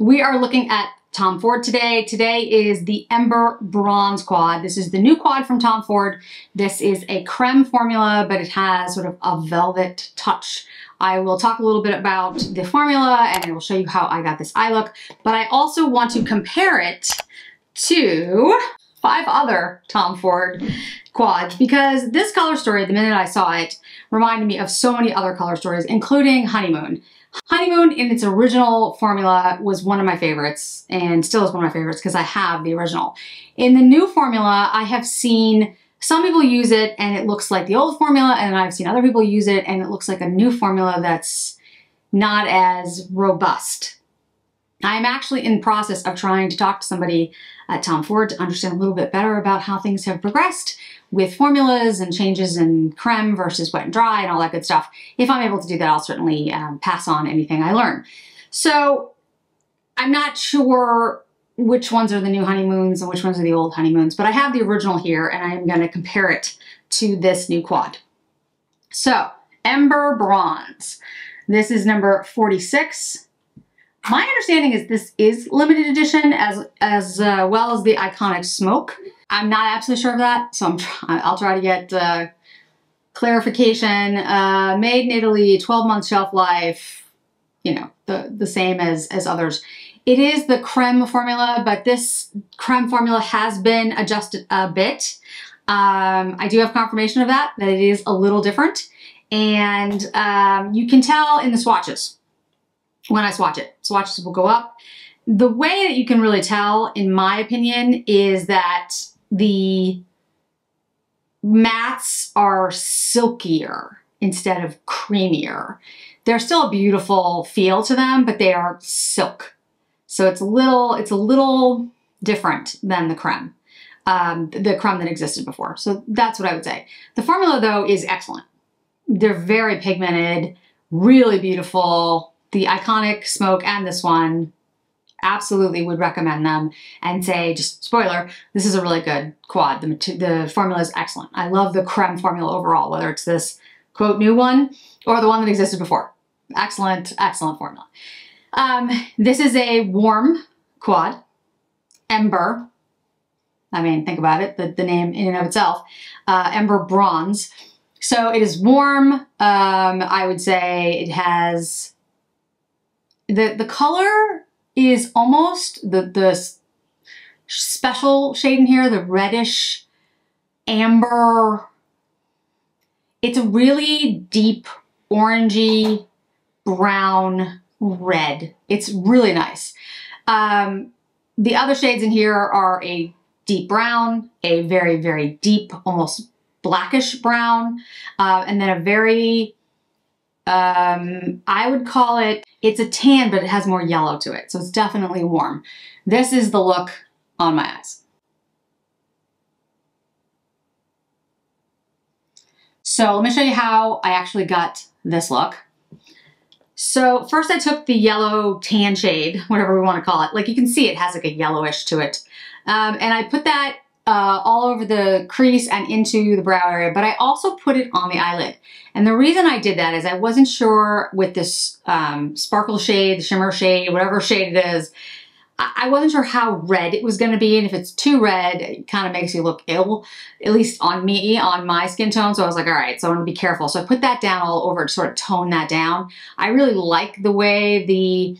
We are looking at Tom Ford today. Today is the Ember Bronze Quad. This is the new quad from Tom Ford. This is a creme formula, but it has sort of a velvet touch. I will talk a little bit about the formula and I will show you how I got this eye look, but I also want to compare it to 5 other Tom Ford quads because this color story, the minute I saw it, reminded me of so many other color stories, including Honeymoon. Honeymoon in its original formula was one of my favorites and still is one of my favorites because I have the original. In the new formula, I have seen some people use it and it looks like the old formula, and I've seen other people use it and it looks like a new formula that's not as robust. I'm actually in the process of trying to talk to somebody at Tom Ford to understand a little bit better about how things have progressed with formulas and changes in creme versus wet and dry and all that good stuff. If I'm able to do that, I'll certainly pass on anything I learn. So I'm not sure which ones are the new Honeymoons and which ones are the old Honeymoons, but I have the original here and I'm going to compare it to this new quad. So Ember Bronze. This is number 46. My understanding is this is limited edition as well as the iconic smoke. I'm not absolutely sure of that, so I'll try to get clarification. Made in Italy, 12-month shelf life, you know, the same as others. It is the creme formula, but this creme formula has been adjusted a bit. I do have confirmation of that it is a little different, and you can tell in the swatches. When I swatch it, swatches will go up. The way that you can really tell, in my opinion, is that the mattes are silkier instead of creamier. They're still a beautiful feel to them, but they are silk. So it's a little different than the creme that existed before. So that's what I would say. The formula, though, is excellent. They're very pigmented, really beautiful. The iconic smoke and this one, absolutely would recommend them and say, just spoiler, this is a really good quad. The formula is excellent. I love the creme formula overall, whether it's this quote new one or the one that existed before. Excellent, excellent formula. This is a warm quad, Ember. I mean, think about it, the name in and of itself, Ember Bronze. So it is warm. I would say it has the color is almost the special shade in here, the reddish amber. It's a really deep orangey brown red. It's really nice. The other shades in here are a deep brown, a very, very deep, almost blackish brown, and then a very I would call it, it's a tan, but it has more yellow to it. So it's definitely warm. This is the look on my eyes. So let me show you how I actually got this look. So first I took the yellow tan shade, whatever we want to call it. Like you can see it has like a yellowish to it. And I put that all over the crease and into the brow area, but I also put it on the eyelid. And the reason I did that is I wasn't sure with this sparkle shade, the shimmer shade, whatever shade it is, I wasn't sure how red it was going to be, and if it's too red, it kind of makes you look ill, at least on me, on my skin tone. So I was like, all right, so I'm going to be careful. So I put that down all over to sort of tone that down. I really like the way the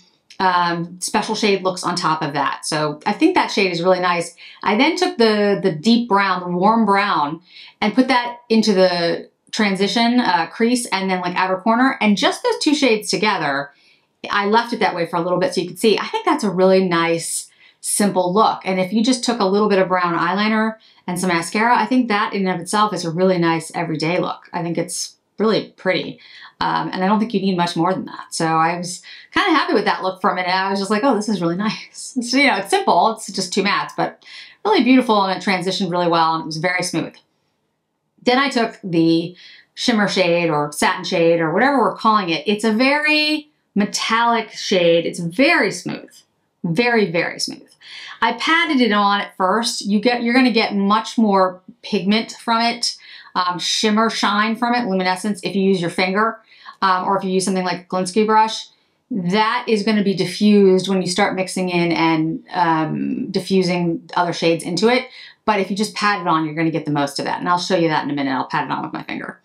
special shade looks on top of that. So I think that shade is really nice. I then took the deep brown, the warm brown, and put that into the transition crease and then like outer corner, and just those two shades together, I left it that way for a little bit so you could see. I think that's a really nice, simple look. And if you just took a little bit of brown eyeliner and some mascara, I think that in and of itself is a really nice everyday look. I think it's really pretty. And I don't think you need much more than that. So I was kind of happy with that look for a minute. I was just like, oh, this is really nice. So, you know, it's simple. It's just 2 mattes, but really beautiful, and it transitioned really well, and it was very smooth. Then I took the Shimmer Shade or Satin Shade or whatever we're calling it. It's a very metallic shade. It's very smooth. Very, very smooth. I patted it on at first. You're going to get much more pigment from it, shimmer shine from it, luminescence, if you use your finger. Or if you use something like a Glinsky brush. that is going to be diffused when you start mixing in and diffusing other shades into it. But if you just pat it on, you're going to get the most of that. And I'll show you that in a minute. I'll pat it on with my finger.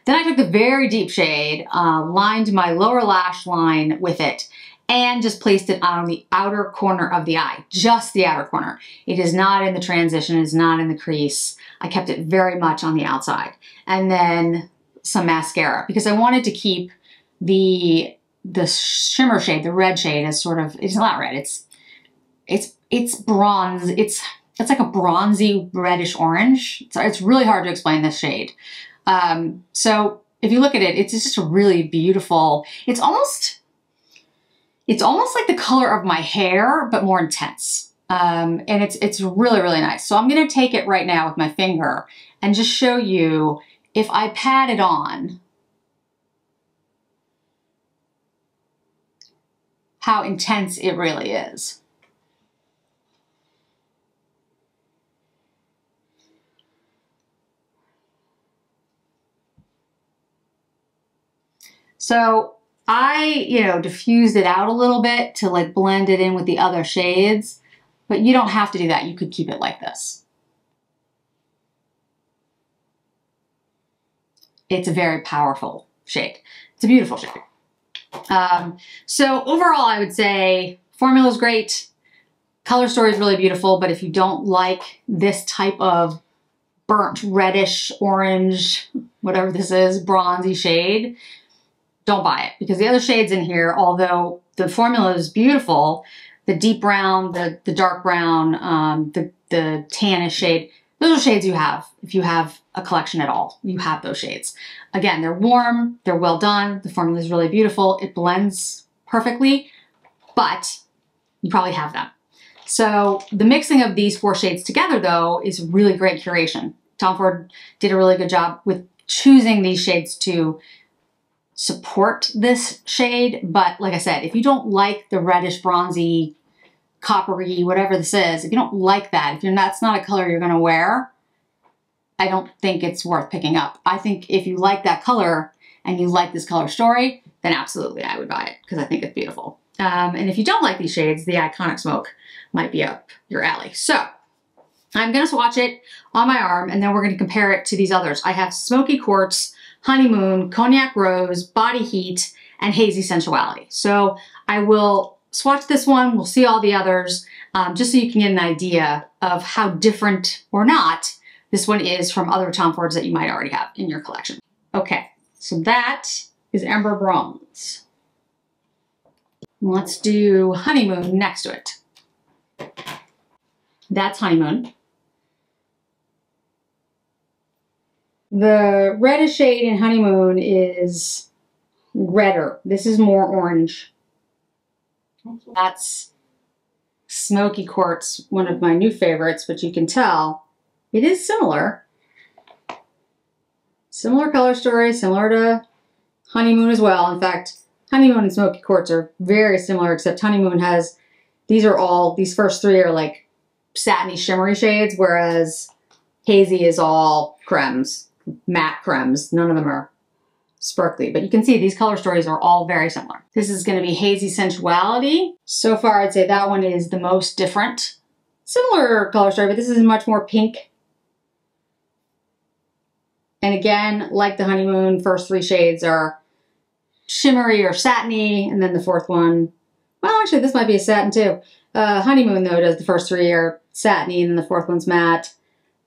Then I took the very deep shade, lined my lower lash line with it, and just placed it on the outer corner of the eye, just the outer corner. It is not in the transition, it is not in the crease. I kept it very much on the outside. And then some mascara, because I wanted to keep the shimmer shade, the red shade, as sort of, it's not red, it's bronze, it's like a bronzy reddish orange. It's really hard to explain this shade. So if you look at it, it's just a really beautiful, it's almost like the color of my hair, but more intense. And it's really, really nice. So I'm gonna take it right now with my finger and just show you, if I pat it on, how intense it really is. So I, diffused it out a little bit to like blend it in with the other shades, but you don't have to do that. You could keep it like this. It's a very powerful shade. It's a beautiful shade. So overall, I would say formula is great. Color story is really beautiful, but if you don't like this type of burnt reddish orange, whatever this is, bronzy shade, don't buy it, because the other shades in here, although the formula is beautiful, the deep brown, the dark brown, the tannish shade, those are shades you have. If you have a collection at all, you have those shades. Again, they're warm, they're well done, the formula is really beautiful, it blends perfectly, but you probably have them. So the mixing of these 4 shades together, though, is really great curation. Tom Ford did a really good job with choosing these shades to support this shade, but like I said, if you don't like the reddish, bronzy, coppery, whatever this is, if you don't like that, that's not a color you're gonna wear, I don't think it's worth picking up. I think if you like that color and you like this color story, then absolutely I would buy it, because I think it's beautiful. And if you don't like these shades, the Iconic Smoke might be up your alley. So I'm gonna swatch it on my arm, and then we're gonna compare it to these others. I have Smoky Quartz, Honeymoon, Cognac Rose, Body Heat, and Hazy Sensuality. So I will swatch this one, we'll see all the others, just so you can get an idea of how different or not this one is from other Tom Fords that you might already have in your collection. Okay, so that is Ember Bronze. Let's do Honeymoon next to it. That's Honeymoon. The reddish shade in Honeymoon is redder. This is more orange. That's Smoky Quartz, one of my new favorites, but you can tell it is similar. Similar color story, similar to Honeymoon as well. In fact, Honeymoon and Smoky Quartz are very similar, except Honeymoon has, these first 3 are like satiny, shimmery shades, whereas Hazy is all cremes, matte cremes. None of them are sparkly, but you can see these color stories are all very similar. This is going to be Hazy Sensuality. So far, I'd say that one is the most different. Similar color story, but this is much more pink. And again, like the Honeymoon, first 3 shades are shimmery or satiny, and then the 4th one, well, actually, this might be a satin too. Honeymoon, though, does the first 3 are satiny, and then the 4th one's matte.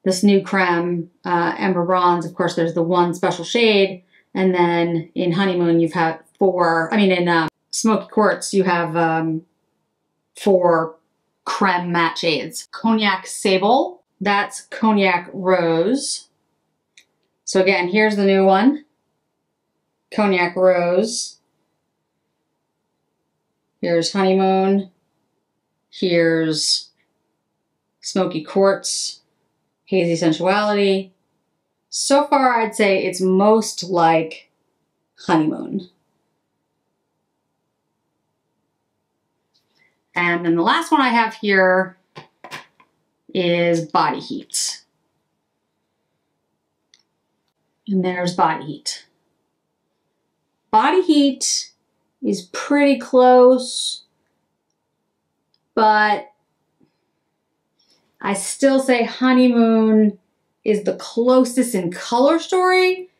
This new creme, Ember Bronze, of course, there's the 1 special shade, and then in Honeymoon, you've had 4, in Smoky Quartz, you have 4 creme matte shades. Cognac Sable, that's Cognac Rose. So again, here's the new one, Cognac Rose. Here's Honeymoon. Here's Smoky Quartz, Hazy Sensuality. So far, I'd say it's most like Honeymoon. And then the last one I have here is Body Heat. And there's Body Heat. Body Heat is pretty close, but I still say Honeymoon is the closest in color story,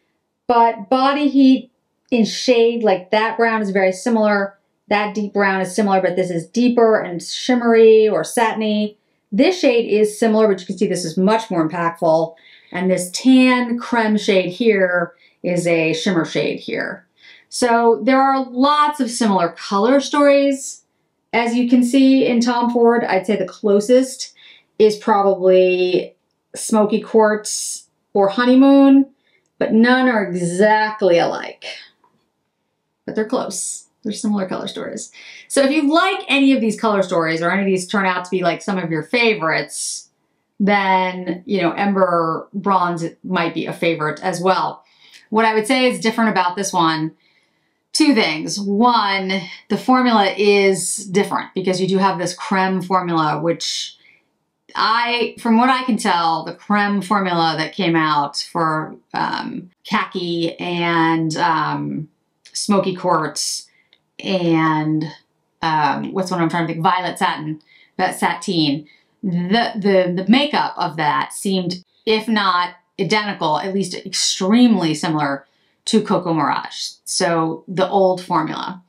but body heat in shade, like that brown is very similar. That deep brown is similar, but this is deeper and shimmery or satiny. This shade is similar, but you can see this is much more impactful. And this tan creme shade here is a shimmer shade here. So there are lots of similar color stories. As you can see in Tom Ford, I'd say the closest is probably Smoky Quartz or Honeymoon, but none are exactly alike. But they're close. They're similar color stories. So if you like any of these color stories or any of these turn out to be like some of your favorites, then, you know, Ember Bronze might be a favorite as well. What I would say is different about this one, two things. One, the formula is different because you do have this creme formula, which from what I can tell, the creme formula that came out for khaki and Smoky Quartz and what's one I'm trying to think, Violet Satin, that Satine, the makeup of that seemed, if not identical, at least extremely similar to Coco Mirage, so the old formula.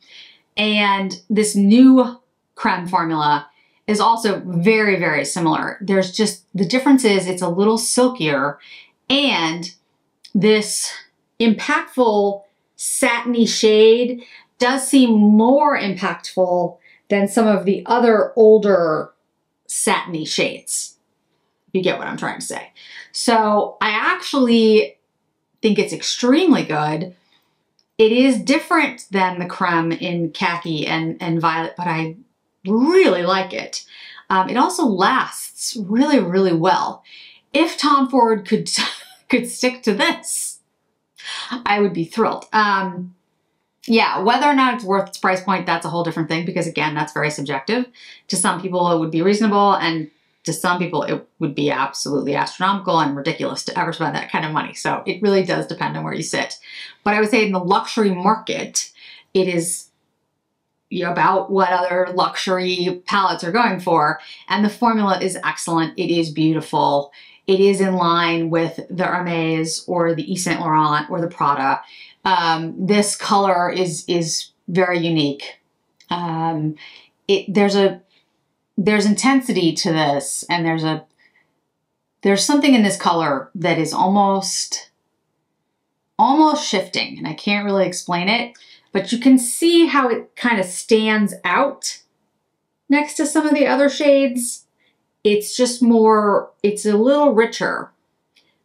And this new creme formula is also very, very similar. There's just, the difference is it's a little silkier, and this impactful satiny shade does seem more impactful than some of the other older satiny shades, if you get what I'm trying to say. So I actually think it's extremely good. It is different than the creme in khaki and violet, but I really like it. It also lasts really, really well. If Tom Ford could stick to this, I would be thrilled. Yeah, whether or not it's worth its price point, that's a whole different thing, because again, that's very subjective. To some people, it would be reasonable, and to some people, it would be absolutely astronomical and ridiculous to ever spend that kind of money. So it really does depend on where you sit. But I would say in the luxury market, it is, you know, about what other luxury palettes are going for. And the formula is excellent. It is beautiful. It is in line with the Hermes or the Yves Saint Laurent or the Prada. This color is very unique. There's intensity to this, and there's something in this color that is almost shifting, and I can't really explain it, but you can see how it kind of stands out next to some of the other shades. It's just more, it's a little richer,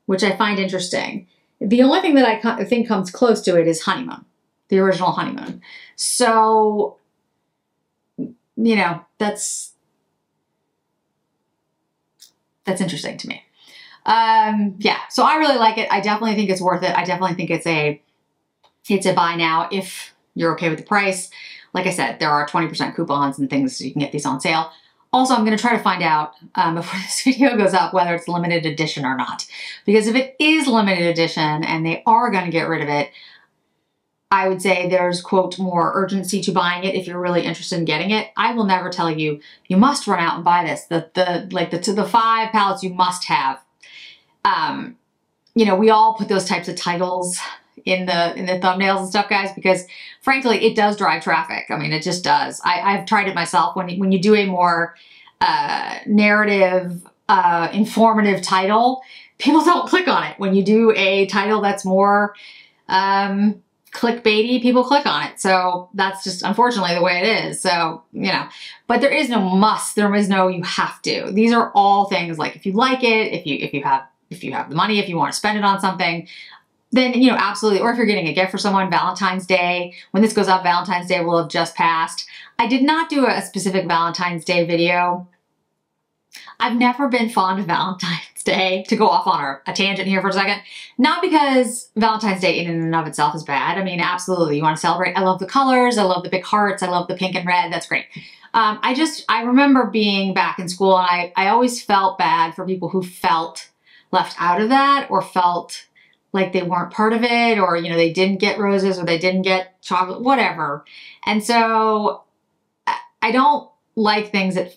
which I find interesting. The only thing that I think comes close to it is Honeymoon, the original Honeymoon. So, you know, that's interesting to me. Yeah, so I really like it. I definitely think it's worth it. I definitely think it's a buy now if you're okay with the price. Like I said, there are 20% coupons and things, so you can get these on sale. Also, I'm going to try to find out before this video goes up whether it's limited edition or not. Because if it is limited edition and they are going to get rid of it, I would say there's, quote, more urgency to buying it if you're really interested in getting it. I will never tell you, you must run out and buy this. The 5 palettes you must have. You know, we all put those types of titles in the thumbnails and stuff, guys, because frankly, it does drive traffic. I mean, it just does. I've tried it myself. When you do a more narrative, informative title, people don't click on it. When you do a title that's more clickbaity, people click on it. So that's just unfortunately the way it is. So, you know, but there is no must. There is no you have to. These are all things like if you like it, if you have the money, if you want to spend it on something, then, you know, absolutely. Or if you're getting a gift for someone, Valentine's Day. When this goes up, Valentine's Day will have just passed. I did not do a specific Valentine's Day video. I've never been fond of Valentine's Day, to go off on a tangent here for a second. Not because Valentine's Day in and of itself is bad. I mean, absolutely, you want to celebrate. I love the colors. I love the big hearts. I love the pink and red. That's great. I remember being back in school, and I always felt bad for people who felt left out of that or felt like they weren't part of it, or, you know, they didn't get roses or they didn't get chocolate, whatever. And so I don't like things that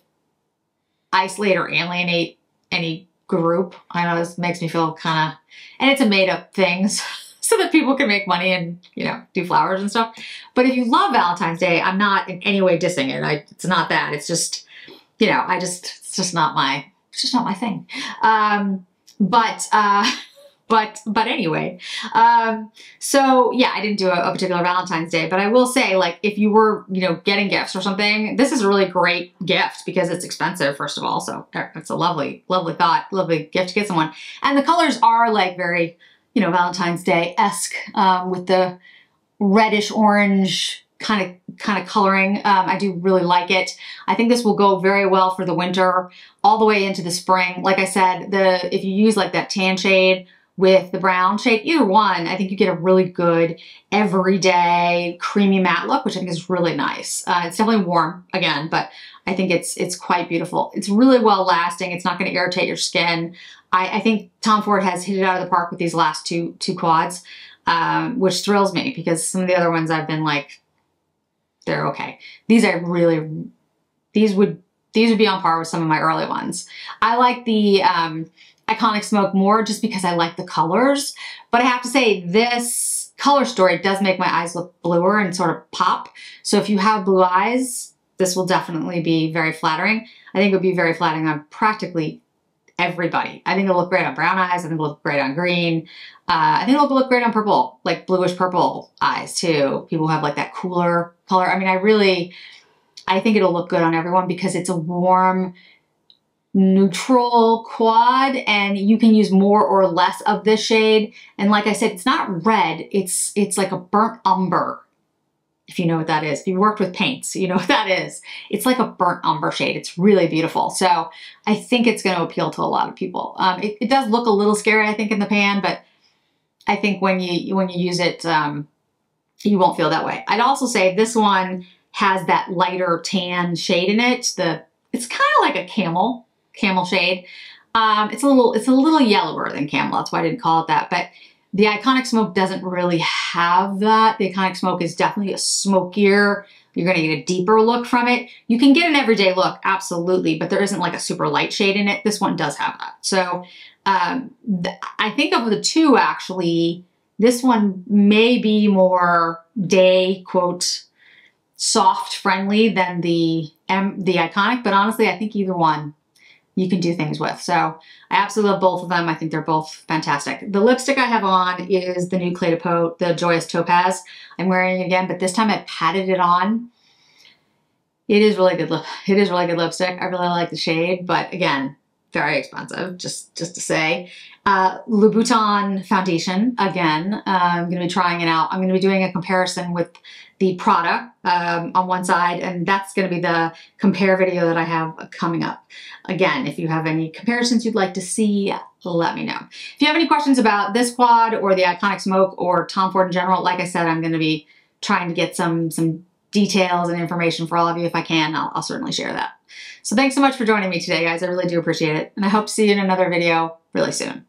isolate or alienate any group. I know this makes me feel kind of, and it's a made up thing so that people can make money and, you know, do flowers and stuff. But if you love Valentine's Day, I'm not in any way dissing it. It's not that. It's just, you know, it's just not my thing. But anyway, so yeah, I didn't do a particular Valentine's Day, but I will say, like, if you were, you know, getting gifts or something, this is a really great gift because it's expensive, first of all. So it's a lovely, lovely thought, lovely gift to get someone. And the colors are like very, you know, Valentine's Day-esque, with the reddish orange kind of coloring. I do really like it. I think this will go very well for the winter all the way into the spring. Like I said, if you use like that tan shade with the brown shade, either one, I think you get a really good everyday creamy matte look, which I think is really nice. It's definitely warm again, but I think it's quite beautiful. It's really well lasting. It's not going to irritate your skin. I think Tom Ford has hit it out of the park with these last two quads, which thrills me because some of the other ones I've been like, they're okay. These would be on par with some of my early ones. I like the Iconic Smoke more just because I like the colors, but I have to say this color story does make my eyes look bluer and sort of pop. So if you have blue eyes, this will definitely be very flattering. I think it would be very flattering on practically everybody. I think it'll look great on brown eyes. I think it'll look great on green. I think it'll look great on purple, like bluish purple eyes too. People who have like that cooler color. I mean, I think it'll look good on everyone because it's a warm, neutral quad, and you can use more or less of this shade. And like I said, it's not red. It's like a burnt umber, if you know what that is. If you worked with paints, you know what that is. It's like a burnt umber shade. It's really beautiful. So I think it's going to appeal to a lot of people. It does look a little scary, I think, in the pan, but I think when you use it, you won't feel that way. I'd also say this one has that lighter tan shade in it. It's kind of like a camel shade. It's a little yellower than camel. That's why I didn't call it that. But the Iconic Smoke doesn't really have that. The Iconic Smoke is definitely a smokier. You're going to get a deeper look from it. You can get an everyday look, absolutely, but there isn't like a super light shade in it. This one does have that. So I think of the two, actually, this one may be more day, quote, soft friendly than the Iconic, but honestly, I think either one you can do things with. So I absolutely love both of them. I think they're both fantastic. The lipstick I have on is the new Clé de Peau, the Joyous Topaz. I'm wearing it again, but this time I patted it on. It is really good. It is really good lipstick. I really like the shade, but again, very expensive, just to say. Louboutin foundation, again, I'm going to be trying it out. I'm going to be doing a comparison with the product on one side, and that's going to be the compare video that I have coming up. Again, if you have any comparisons you'd like to see, let me know. If you have any questions about this quad or the Iconic Smoke or Tom Ford in general, like I said, I'm going to be trying to get some details and information for all of you. If I can, I'll certainly share that. So thanks so much for joining me today, guys. I really do appreciate it, and I hope to see you in another video really soon.